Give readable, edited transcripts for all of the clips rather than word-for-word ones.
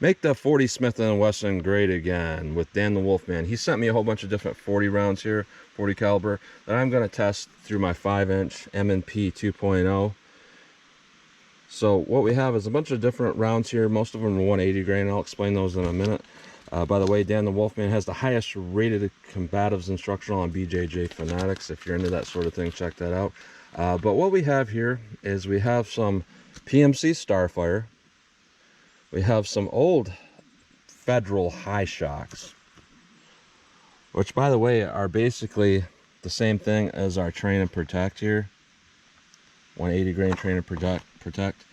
make the 40 Smith & Wesson great again with Dan the Wolfman. He sent me a whole bunch of different 40 rounds here, 40 caliber, that I'm going to test through my 5-inch M&P 2.0. So what we have is a bunch of different rounds here. Most of them are 180 grain. I'll explain those in a minute. By the way, Dan the Wolfman has the highest rated combatives instructional on BJJ Fanatics. If you're into that sort of thing, check that out. But what we have here is we have some PMC Starfire. We have some old Federal Hi-Shoks, which, by the way, are basically the same thing as our Train and Protect here. 180 grain Train and Protect.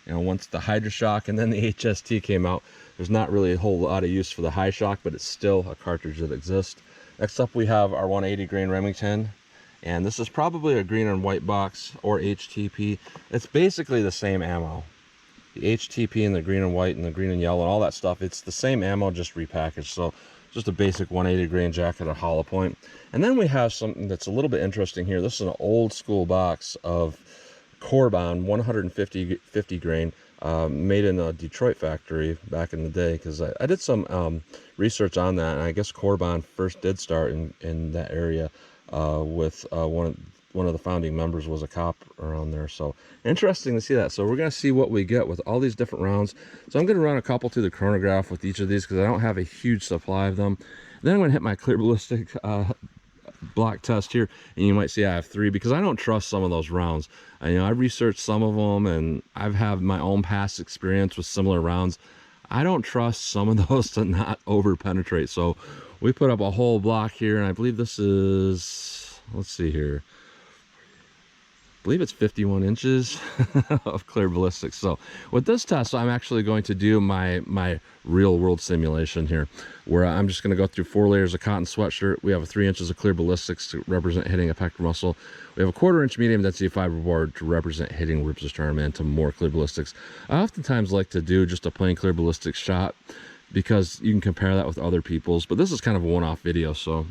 You know, once the Hi-Shok and then the HST came out, there's not really a whole lot of use for the Hi-Shok, but it's still a cartridge that exists. Next up, we have our 180 grain Remington, and this is probably a green and white box or HTP. It's basically the same ammo. The HTP and the green and white and the green and yellow and all that stuff, it's the same ammo, just repackaged. So just a basic 180 grain jacket at hollow point. And then we have something that's a little bit interesting here. This is an old school box of Corbon 150 grain, made in a Detroit factory back in the day, because I did some research on that, and I guess Corbon first did start in that area with one of the founding members was a cop around there. So interesting to see that. So we're going to see what we get with all these different rounds. So I'm going to run a couple through the chronograph with each of these because I don't have a huge supply of them. Then I'm going to hit my clear ballistic block test here, and you might see I have 3 because I don't trust some of those rounds. You know, I researched some of them, and I've had my own past experience with similar rounds. I don't trust some of those to not over penetrate. So we put up a whole block here, and I believe this is, let's see here, I believe it's 51 inches of clear ballistics. So with this test, I'm actually going to do my real world simulation here, where I'm just going to go through 4 layers of cotton sweatshirt. We have 3 inches of clear ballistics to represent hitting a pectoral muscle. We have a 1/4 inch medium density fiberboard to represent hitting ribs of sternum, and to more clear ballistics. I oftentimes like to do just a plain clear ballistics shot because you can compare that with other people's, but this is kind of a one-off video, so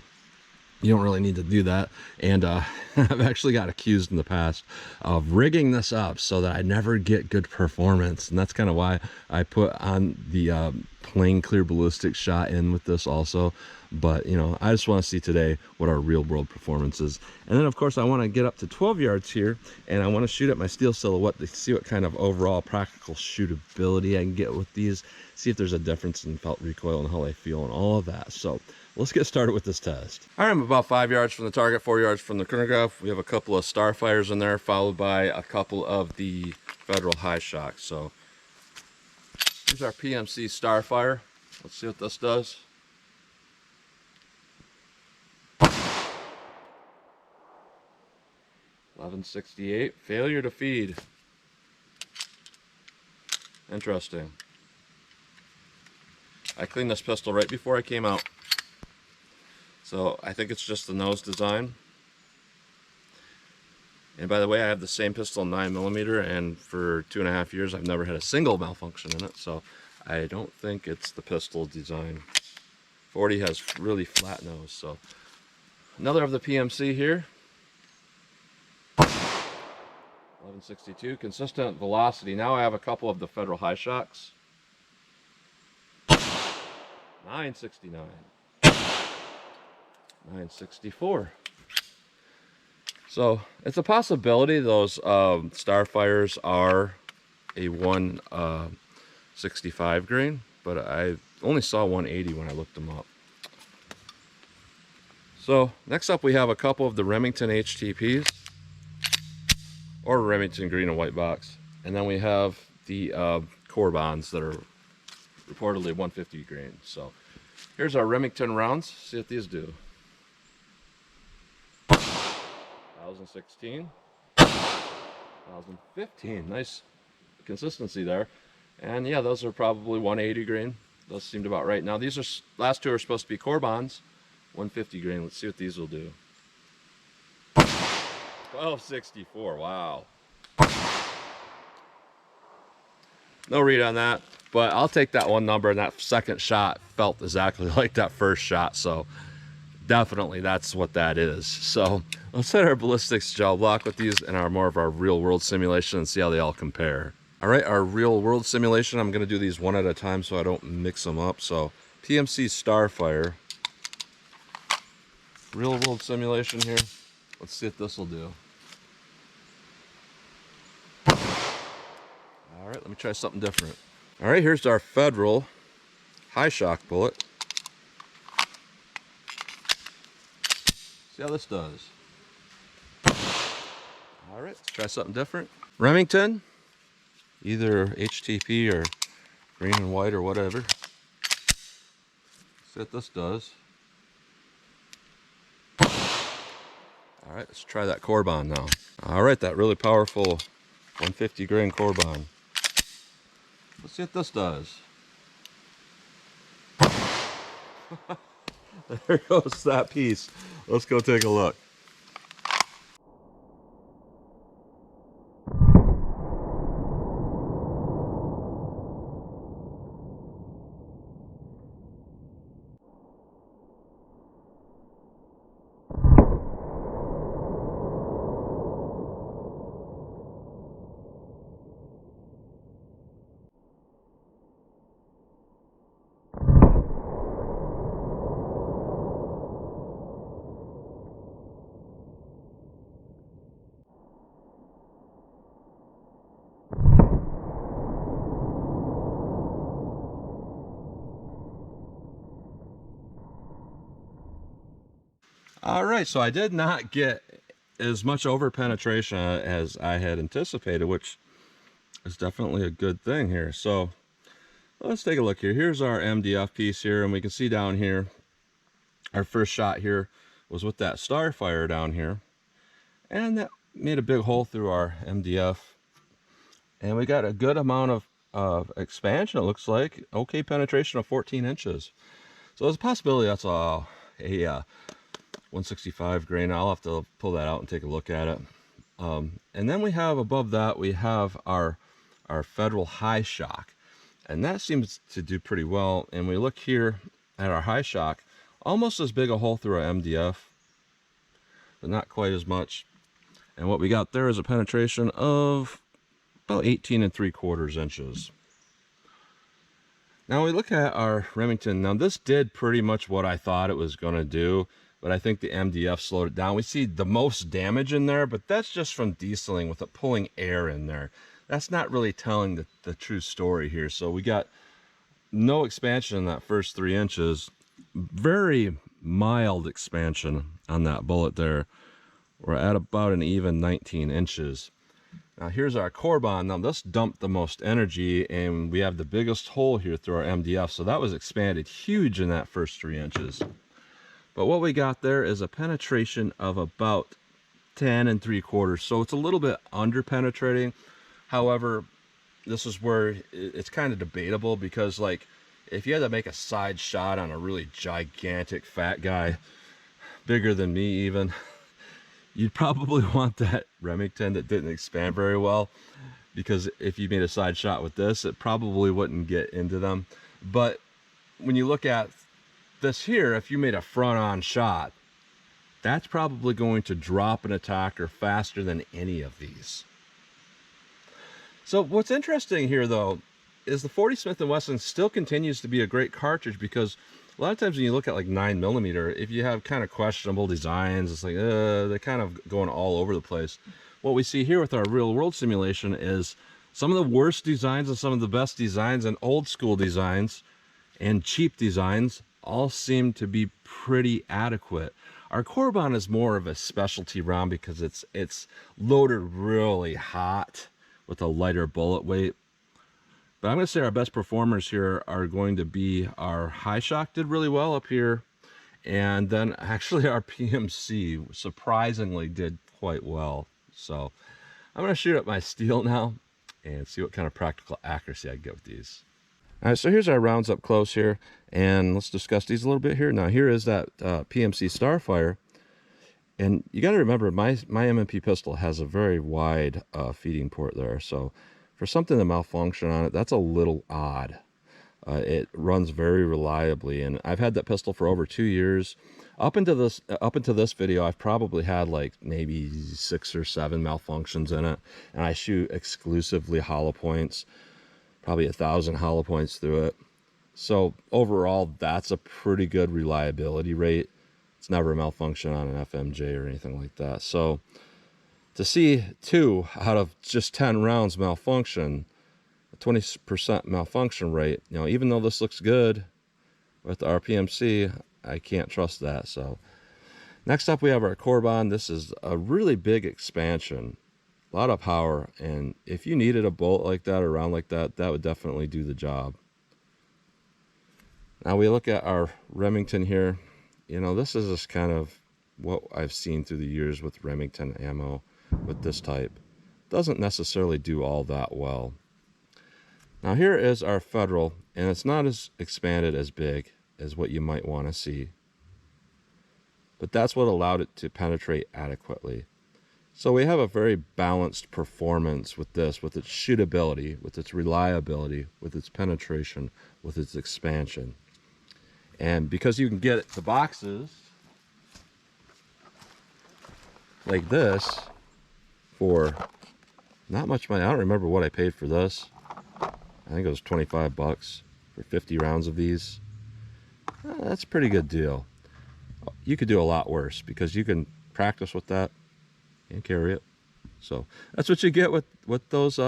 you don't really need to do that. And I've actually got accused in the past of rigging this up so that I never get good performance, and that's kind of why I put on the plain clear ballistic shot in with this also. But you know, I just want to see today what our real world performance is. And then of course I want to get up to 12 yards here, and I want to shoot at my steel silhouette to see what kind of overall practical shootability I can get with these, see if there's a difference in felt recoil and how they feel and all of that. So let's get started with this test. All right, I'm about 5 yards from the target, 4 yards from the chronograph. We have a couple of Starfires in there, followed by a couple of the Federal Hi-Shok. So here's our PMC Starfire. Let's see what this does. .1168, failure to feed. Interesting. I cleaned this pistol right before I came out, so I think it's just the nose design. And by the way, I have the same pistol 9mm, and for 2.5 years I've never had a single malfunction in it, so I don't think it's the pistol design. 40 has really flat nose. So another of the PMC here. 1162, consistent velocity. Now I have a couple of the Federal Hi-Shoks. 969. 964. So it's a possibility those Starfires are a 165 grain, but I only saw 180 when I looked them up. So next up we have a couple of the Remington HTPs, or Remington green and white box, and then we have the Corbons that are reportedly 150 grain. So here's our Remington rounds. See what these do. 1016, 1015. Nice consistency there. And yeah, those are probably 180 grain. Those seemed about right. Now these are, last 2 are supposed to be Corbons, 150 grain. Let's see what these will do. 1264. Wow. No read on that, but I'll take that one number, and that second shot felt exactly like that first shot, so definitely that's what that is. So let's set our ballistics gel block with these and more of our real world simulation and see how they all compare. All right, our real world simulation, I'm going to do these one at a time so I don't mix them up. So PMC Starfire, real world simulation here. Let's see what this will do. All right, let me try something different. All right, here's our federal Hi-Shok bullet. See how this does. All right, let's try something different. Remington, either HTP or green and white or whatever. See what this does. All right, let's try that Corbon now. All right, that really powerful 150 grain Corbon. Let's see what this does. There goes that piece. Let's go take a look. All right, so I did not get as much over penetration as I had anticipated, which is definitely a good thing here. So let's take a look here. Here's our MDF piece here, and we can see down here, our first shot here was with that Starfire down here, and that made a big hole through our MDF, and we got a good amount of expansion, it looks like. Okay, penetration of 14 inches. So there's a possibility that's a 165 grain. I'll have to pull that out and take a look at it. And then we have above that, we have our federal Hi-Shok, and that seems to do pretty well. And we look here at our Hi-Shok, almost as big a hole through our MDF, but not quite as much. And what we got there is a penetration of about 18 3/4 inches. Now we look at our Remington. Now this did pretty much what I thought it was going to do, but I think the MDF slowed it down. We see the most damage in there, but that's just from dieseling with it pulling air in there. That's not really telling the true story here. So we got no expansion in that first 3 inches. Very mild expansion on that bullet there. We're at about an even 19 inches. Now here's our Corbon. Now this dumped the most energy, and we have the biggest hole here through our MDF. So that was expanded huge in that first 3 inches. But what we got there is a penetration of about 10 3/4. So it's a little bit under penetrating. However, this is where it's kind of debatable, because like if you had to make a side shot on a really gigantic fat guy, bigger than me even, you'd probably want that Remington that didn't expand very well, because if you made a side shot with this, it probably wouldn't get into them. But when you look at this here, if you made a front-on shot, that's probably going to drop an attacker faster than any of these. So what's interesting here though is the 40 Smith & Wesson still continues to be a great cartridge, because a lot of times when you look at like 9mm, if you have kind of questionable designs, it's like they're kind of going all over the place. What we see here with our real world simulation is some of the worst designs and some of the best designs, and old school designs and cheap designs all seem to be pretty adequate. Our Corbon is more of a specialty round because it's loaded really hot with a lighter bullet weight. But I'm going to say our best performers here are going to be our Hi-Shok did really well up here, and then actually our PMC surprisingly did quite well. So I'm going to shoot up my steel now and see what kind of practical accuracy I get with these. All right, so here's our rounds up close here, and let's discuss these a little bit here. Now here is that PMC Starfire, and you got to remember my M&P pistol has a very wide feeding port there, so for something to malfunction on it, that's a little odd. It runs very reliably, and I've had that pistol for over 2 years. Up into this video, I've probably had like maybe 6 or 7 malfunctions in it, and I shoot exclusively hollow points, probably 1,000 hollow points through it. So overall, that's a pretty good reliability rate. It's never a malfunction on an FMJ or anything like that. So to see 2 out of just 10 rounds malfunction, a 20% malfunction rate, you know, even though this looks good with the RPMC, I can't trust that. So next up, we have our Corbon. This is a really big expansion, a lot of power, and if you needed a bolt like that or a round like that, that would definitely do the job. Now we look at our Remington here. You know, this is just kind of what I've seen through the years with Remington ammo with this type. Doesn't necessarily do all that well. Now here is our Federal, and it's not as expanded as big as what you might want to see. But that's what allowed it to penetrate adequately. So we have a very balanced performance with this, with its shootability, with its reliability, with its penetration, with its expansion. And because you can get the boxes like this for not much money. I don't remember what I paid for this. I think it was 25 bucks for 50 rounds of these. That's a pretty good deal. You could do a lot worse because you can practice with that and carry it. So that's what you get with those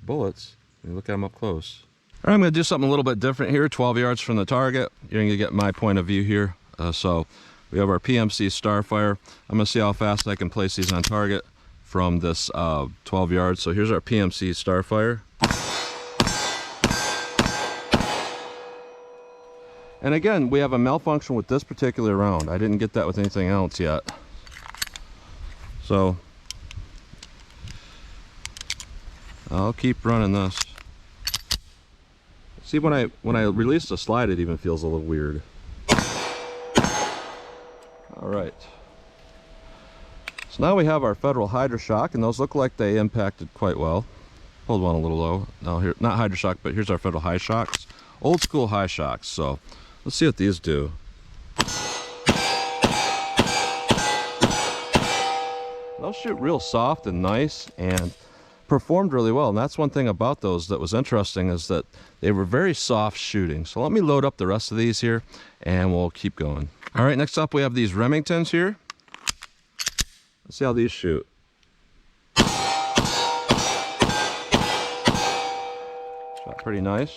bullets. You look at them up close. All right, I'm going to do something a little bit different here. 12 yards from the target. You're going to get my point of view here. So we have our PMC Starfire. I'm going to see how fast I can place these on target from this 12 yards. So here's our PMC Starfire. And again, we have a malfunction with this particular round. I didn't get that with anything else yet. So I'll keep running this. See, when I release the slide, it even feels a little weird. All right. So now we have our Federal Hi-Shok, and those look like they impacted quite well. Hold one a little low. No, here, not Hi-Shok, but here's our Federal Hi-Shoks. Old school Hi-Shoks. So let's see what these do. Those shoot real soft and nice and performed really well. And that's one thing about those that was interesting, is that they were very soft shooting. So let me load up the rest of these here and we'll keep going. All right, next up we have these Remingtons here. Let's see how these shoot. Shot pretty nice.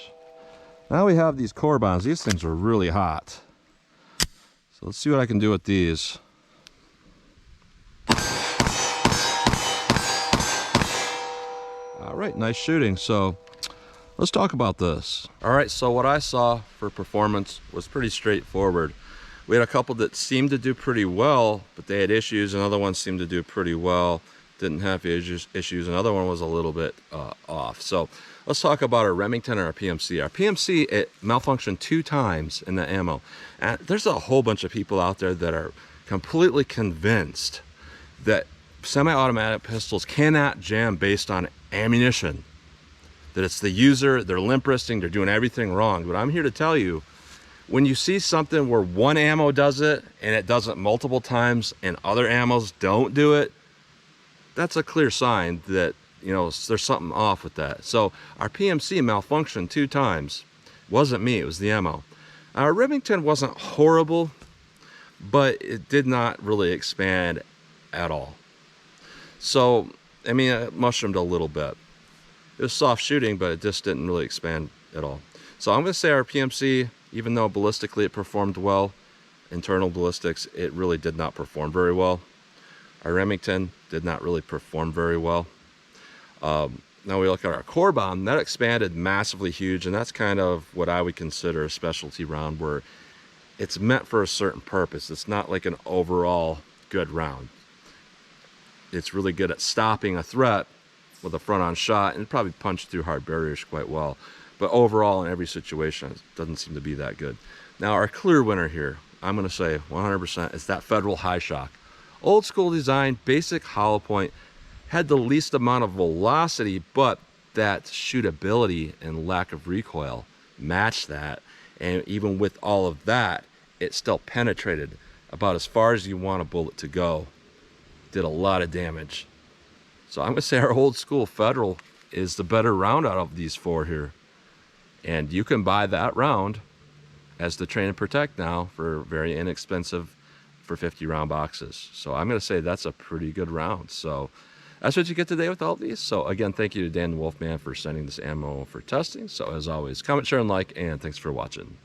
Now we have these Corbons. These things are really hot. So let's see what I can do with these. All right, nice shooting. So let's talk about this. All right, so what I saw for performance was pretty straightforward. We had a couple that seemed to do pretty well, but they had issues. Another one seemed to do pretty well, didn't have issues. Another one was a little bit off. So let's talk about our Remington and our PMC. Our PMC, it malfunctioned 2 times in the ammo. And there's a whole bunch of people out there that are completely convinced that semi-automatic pistols cannot jam based on ammunition. That it's the user, they're limp wristing, they're doing everything wrong. But I'm here to tell you, when you see something where one ammo does it and it does it multiple times and other ammos don't do it, that's a clear sign that, you know, there's something off with that. So our PMC malfunctioned 2 times. Wasn't me, it was the ammo. Our Remington wasn't horrible, but it did not really expand at all. So, I mean, it mushroomed a little bit. It was soft shooting, but it just didn't really expand at all. So I'm going to say our PMC, even though ballistically it performed well, internal ballistics, it really did not perform very well. Our Remington did not really perform very well. Now we look at our Corbon, that expanded massively huge, and that's kind of what I would consider a specialty round, where it's meant for a certain purpose. It's not like an overall good round. It's really good at stopping a threat with a front-on shot, and it probably punched through hard barriers quite well. But overall, in every situation, it doesn't seem to be that good. Now, our clear winner here, I'm going to say 100%, is that Federal Hi-Shok. Old school design, basic hollow point, had the least amount of velocity, but that shootability and lack of recoil match that. And even with all of that, it still penetrated about as far as you want a bullet to go. Did a lot of damage. So I'm going to say our old school Federal is the better round out of these four here. And you can buy that round as the Train and Protect now for very inexpensive for 50 round boxes. So I'm going to say that's a pretty good round. So that's what you get today with all these. So again, thank you to Dan the Wolfman for sending this ammo for testing. So as always, comment, share, and like, and thanks for watching.